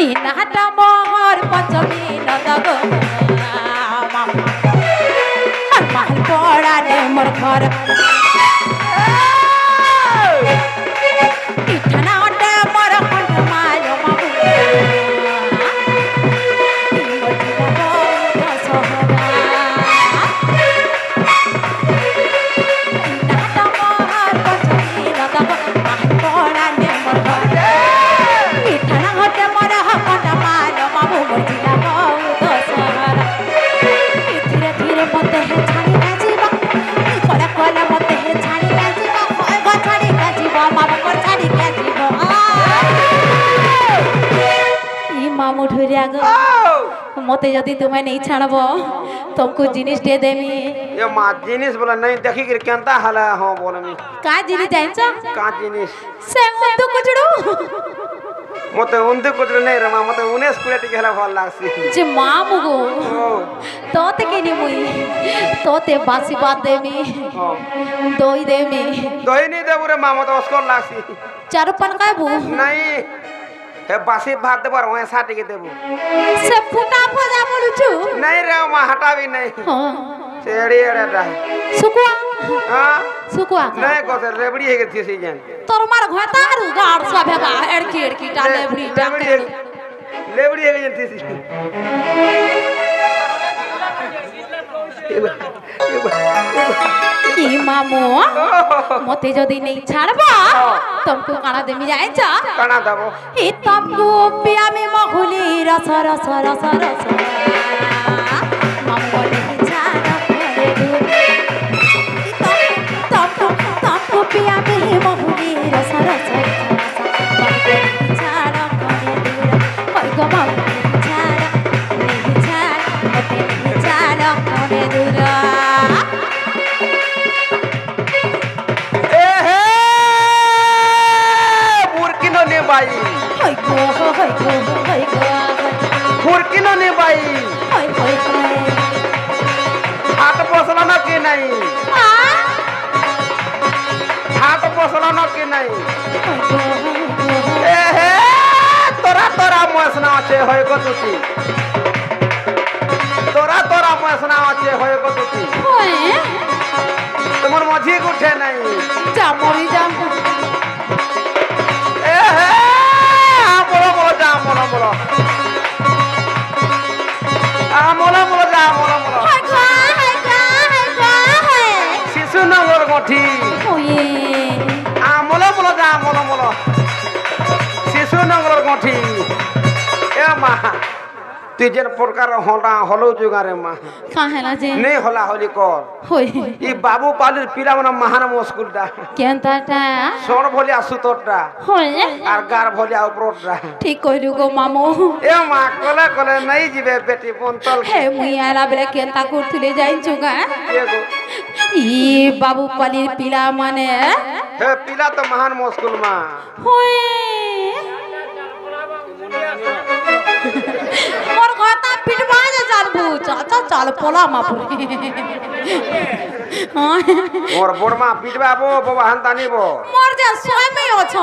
ইনাটা মোর পঞ্চমী নদগ মাল পড়ালে মোর ঘর ইঠানাটে মোর খন্ড মায় মাবু मामू ढुरिया गो मते जदी तुम्हें नहीं छाड़बो तुमको जिनिस दे देमी ये मां जिनिस बोला नहीं देखी के केनता हला हो बोलमी का जिनिस जाइछो का जिनिस से उंदु कुचड़ू मते उंदु कुचड़ू नहीं रमा मते उनेस कुलेटी के हला भल लागसी जे मामू गो तोते के नी मुई तोते बासी बात देमी दोई देमी दोई नहीं देबु रे मामा तो उसको लागसी चारू पन काबू नहीं हे बासी भात देबो और वैसा टिके देबो से फुटा फजा बोलुछु नहीं रे मां हटावी नहीं हां सेड़ी एड़ा सुकुआ हां सुकुआ नहीं कोसे रेबड़ी हे के थी सी जान तोर मार घतारू गाड़ सभेगा एड़की एड़की टा लेबड़ी लेबड़ी हे के थी सी ई मामू मते जदी नहीं छाड़बा तुमको काना देमी जाइछा काना दबो ई तुमको पिया में महुली रस रस रस रस मामू नहीं छाड़ करे दूर तुमको पिया में महुली रस रस छाड़ करे दूर ओय गो मामू नहीं छाड़ मते नहीं छाड़ करे दूर बाई होय गो फुरकिनो ने बाई होय हाथ पोसला न के नहीं हाथ पोसला न के नहीं ए हे तोरा तोरा मोसना छे होय गो तुसी तोरा तोरा मोसना छे होय गो तुसी होय तुमर मझी उठे नहीं जा मरी जा ए हे बोलो बोलो जा बोलो बोलो मोला मोला जा मोला मोला शिशु नगर गठी ओये मोला मोला जा मोला मोला शिशु नगर गठी ए मां तू जेन प्रकार होला हलो जुगारे मां काहेला जे नहीं होला होली कर होय ई बाबू पालिर पीला मना महान मुस्कुलटा केनताटा सोर भलिया सुतोटा होय आर गार भलिया उपरोटा ठीक कहलु गो मामू ए मां कोले कोले नहीं जिबे बेटी बोंतल हे मुई आला बेले केनता करथुले जाइछुगा एगो ई बाबू पालिर पिला माने हे पीला तो महान मुस्कुल मां होय मोर घता पिटवा जे जानबू चाचा चाल पोला मापुरी मोर बोरमा पिटबाबो बाबा हंतानी बो मोर जे स्वामी अछो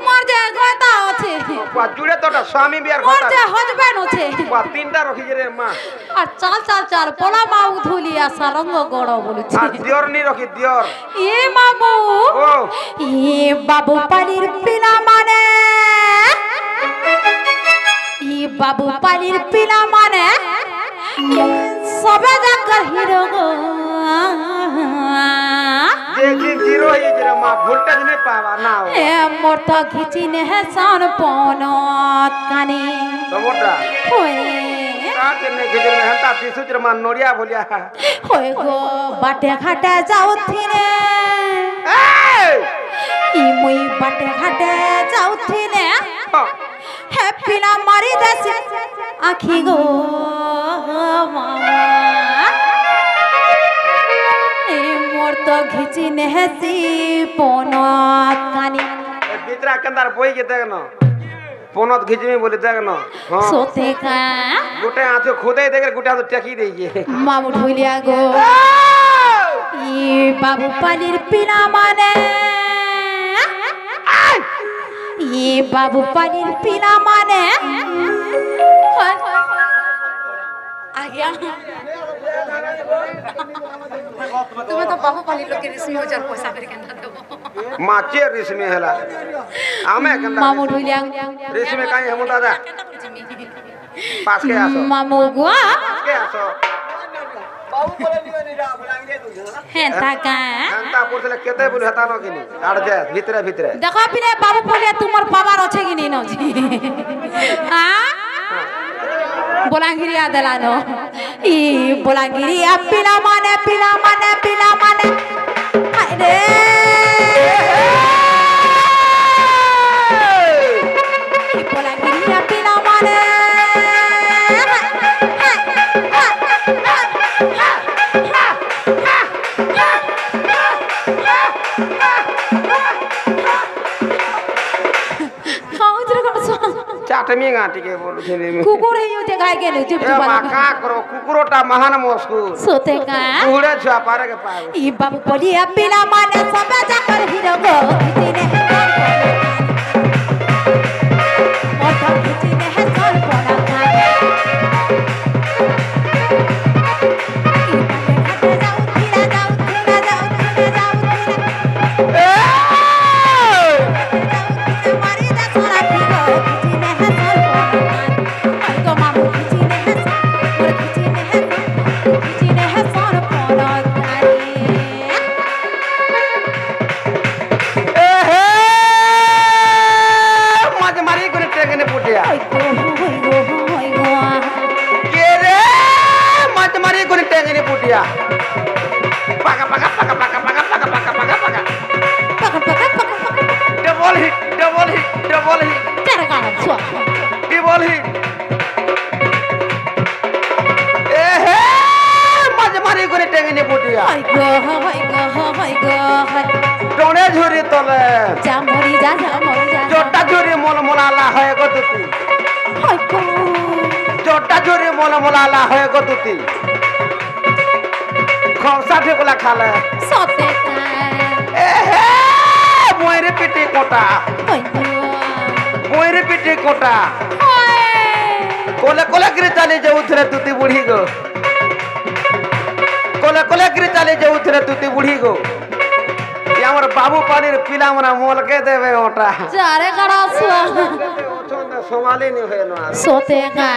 मोर जे घता अछे पा जुड़े तोटा स्वामी बियार मोर घटा जे हजबेंड अछे पा तीनटा रखी रे मां आ चाल चाल चाल पोला मा उधुलिया सरंग गड़ बोलुछि आ दियोर नी रखी दियोर ए मामू ओ ए बाबू पालिर पिला माने ई बाबू पालिर पिला माने सबे जाकर हिरो गो जे जीरो ये जरा मां वोल्टेज नहीं पावा ना हो ए मोर तो घिची ने है सान पोनत कानी तो मोटा होय का के ने गिजर में हंता तिसुचर मान नोरिया बोलिया होय गो बाटे घाटे जाउथि ने ए ई मुई बाटे घाटे जाउथि ने हे पिला मारी देसी आखी गो मामा ए मोर तो घिची ने हसी पोनत कानी बितरा कंदार बोई के देखनो पोनत घिचमी बोले देखनो हां सोते का गुटे हाथ खुदे देकर गुटे हाथ टेकी देइए मामू ढोलिया गो ई बाबू पालिर पिना माने ई बाबू पालिर पिना माने তুমি তো বাবু পালি লোকের রিসমি হজার পয়সা করে কেন দেবো মাছে রিসমি হেলা আমি কেন মামু ঢুলিয়া রিসমি কাই হেমু দাদা পাস কে আসো মামু গুয়া কে আসো হ্যাঁ টাকা এন্তা পড়ছিলে কেতে বলি হেতা ন কিনি আর দে ভিতরে ভিতরে দেখো পিলে বাবু বলে তোমার বাবার আছে কি নেই নজি হ্যাঁ বলাঙ্গিরিয়া দেলানো ই বলাঙ্গিরিয়া পিলা মানে আরে ই বলাঙ্গিরিয়া পিলা মানে চাটমি গাটি কে বলু ছেলে কুকুর হেইও যে গায় গেল চুপ এ চুপ মা কা করো কুকুরটা মহান মস্কু সোতে কা কুকুরে ছুয়া পারে কে পাও ই বাবু বলিয়া পিলা মানে সবে যাকর হিরো গো দিনে ওটা দিনে হে সর পড়া খায় মোলালা হয়ে গো দুতি খসা ঠেকলা খালে সতে এ হে ময়রে পিটি কোটা কোলে কোলে গিরি চালি যাউথরে দুতি বুড়ি গো কোলে কোলে গিরি চালি যাউথরে দুতি বুড়ি গো আমার বাবু পানির পিলা মনা মোলকে দেবে ওটা যারে কাড়া সুয়া সোমালি নি হয়ে না সোতে কা